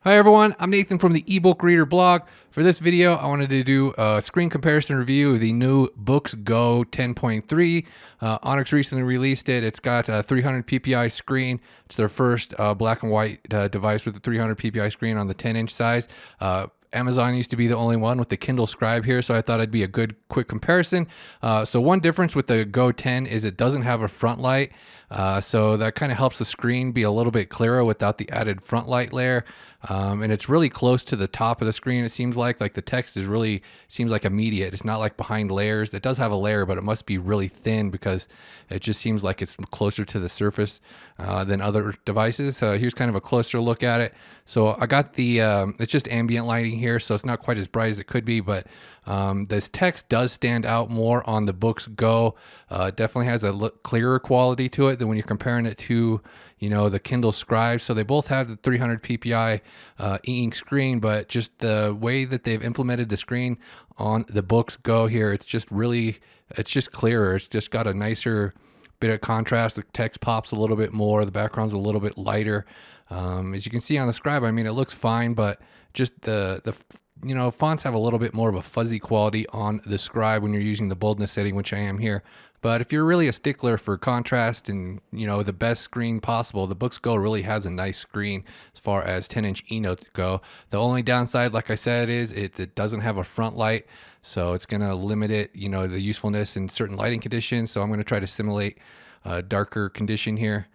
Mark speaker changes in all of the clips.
Speaker 1: Hi everyone, I'm Nathan from the ebook reader blog. For this video, I wanted to do a screen comparison review of the new Boox Go 10.3. Onyx recently released it. It's got a 300 ppi screen. It's their first black and white device with a 300 ppi screen on the 10-inch size. Amazon used to be the only one with the Kindle Scribe here, so I thought it'd be a good quick comparison. So one difference with the Go 10 is it doesn't have a front light, so that kind of helps the screen be a little bit clearer without the added front light layer. And it's really close to the top of the screen. It seems like the text is really seems like immediate. It's not like behind layers. It does have a layer, but it must be really thin because it just seems like it's closer to the surface than other devices. Here's kind of a closer look at it. So I got the it's just ambient lighting here, so it's not quite as bright as it could be, but this text does stand out more on the Boox Go. Definitely has a clearer quality to it than when you're comparing it to the Kindle Scribe. So they both have the 300 ppi e-ink screen, but just the way that they've implemented the screen on the Boox Go here, it's just clearer. It's just got a nicer bit of contrast. The text pops a little bit more. The background's a little bit lighter. As you can see on the Scribe, I mean, it looks fine, but just the fonts have a little bit more of a fuzzy quality on the Scribe when you're using the boldness setting, which I am here. But if you're really a stickler for contrast and the best screen possible, the Boox Go really has a nice screen as far as 10-inch eNotes go. The only downside, like I said, is it doesn't have a front light, so it's going to limit it, the usefulness in certain lighting conditions. So I'm going to try to simulate a darker condition here.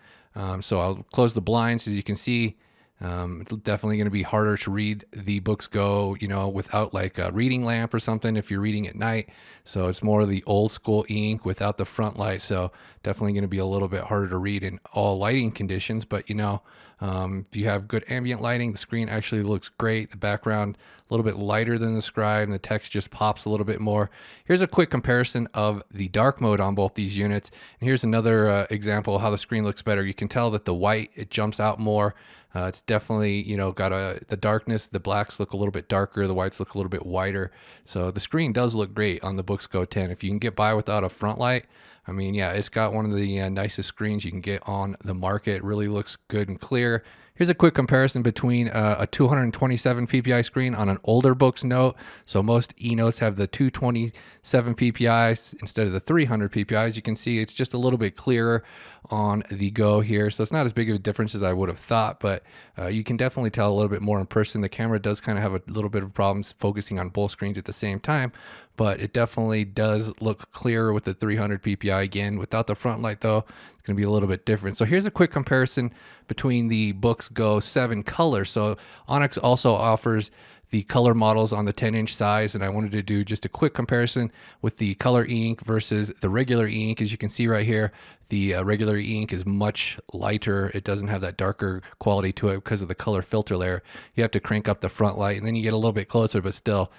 Speaker 1: So I'll close the blinds. As you can see, it's definitely going to be harder to read the Boox Go, without like a reading lamp or something if you're reading at night. So it's more of the old school ink without the front light. So definitely going to be a little bit harder to read in all lighting conditions. But if you have good ambient lighting, the screen actually looks great. The background a little bit lighter than the Scribe, and the text just pops a little bit more. Here's a quick comparison of the dark mode on both these units. And here's another example of how the screen looks better. You can tell that the white, it jumps out more. It's definitely, got the darkness. The blacks look a little bit darker. The whites look a little bit whiter. So the screen does look great on the Boox Go 10. If you can get by without a front light, I mean, yeah, it's got one of the nicest screens you can get on the market. It really looks good and clear. Here's a quick comparison between a 227 ppi screen on an older Boox Note. So most eNotes have the 227 ppi instead of the 300 ppi. As you can see, it's just a little bit clearer on the Go here. So it's not as big of a difference as I would have thought, but you can definitely tell a little bit more in person. The camera does kind of have a little bit of problems focusing on both screens at the same time, but it definitely does look clearer with the 300 ppi. Again, without the front light though, it's going to be a little bit different. So here's a quick comparison between the Boox Go 7 color. So Onyx also offers the color models on the 10-inch size, and I wanted to do just a quick comparison with the color ink versus the regular ink. As you can see right here, the regular ink is much lighter. It doesn't have that darker quality to it because of the color filter layer. You have to crank up the front light, and then you get a little bit closer, but still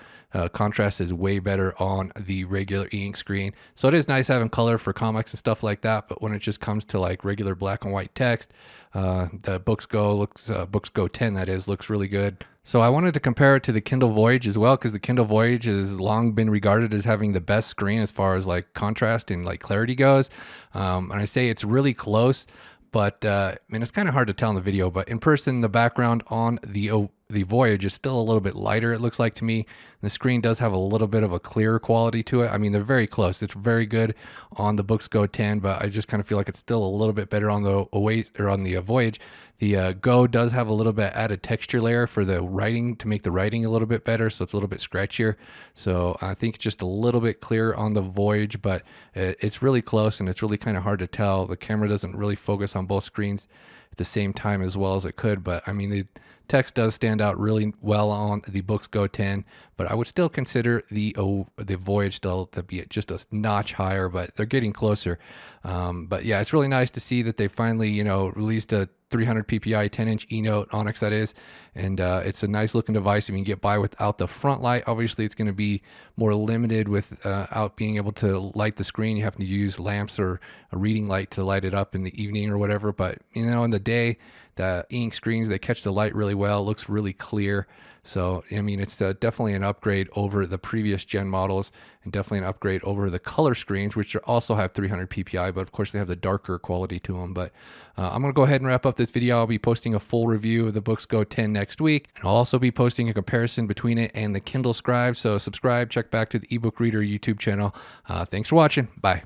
Speaker 1: contrast is way better on the regular e-ink screen. So it is nice having color for comics and stuff like that, but when it just comes to like regular black and white text, the Boox Go 10 that is, looks really good. So I wanted to compare it to the Kindle Voyage as well, because the Kindle Voyage has long been regarded as having the best screen as far as like contrast and like clarity goes. And I say it's really close, but it's kind of hard to tell in the video, but in person, the background on the Voyage is still a little bit lighter, it looks like to me. The screen does have a little bit of a clearer quality to it. I mean, they're very close. It's very good on the Boox Go 10, but I just kind of feel like it's still a little bit better on the Voyage. The Go does have a little bit added texture layer for the writing to make the writing a little bit better, so it's a little bit scratchier. So I think it's just a little bit clearer on the Voyage, but it's really close and it's really kind of hard to tell. The camera doesn't really focus on both screens at the same time as well as it could, but I mean, the text does stand out really well on the Boox Go 10, but I would still consider the Voyage still to be just a notch higher, but they're getting closer. But yeah, it's really nice to see that they finally, released a 300 ppi 10-inch eNote Onyx, that is, and it's a nice looking device. If you can get by without the front light, obviously it's going to be more limited without being able to light the screen. You have to use lamps or a reading light to light it up in the evening or whatever, but in the day, The ink screens, they catch the light really well. It looks really clear. So, I mean, it's definitely an upgrade over the previous gen models, and definitely an upgrade over the color screens, which also have 300 PPI, but of course they have the darker quality to them. But I'm going to go ahead and wrap up this video. I'll be posting a full review of the Boox Go 10 next week, and I'll also be posting a comparison between it and the Kindle Scribe. So subscribe, check back to the ebook reader YouTube channel. Thanks for watching. Bye.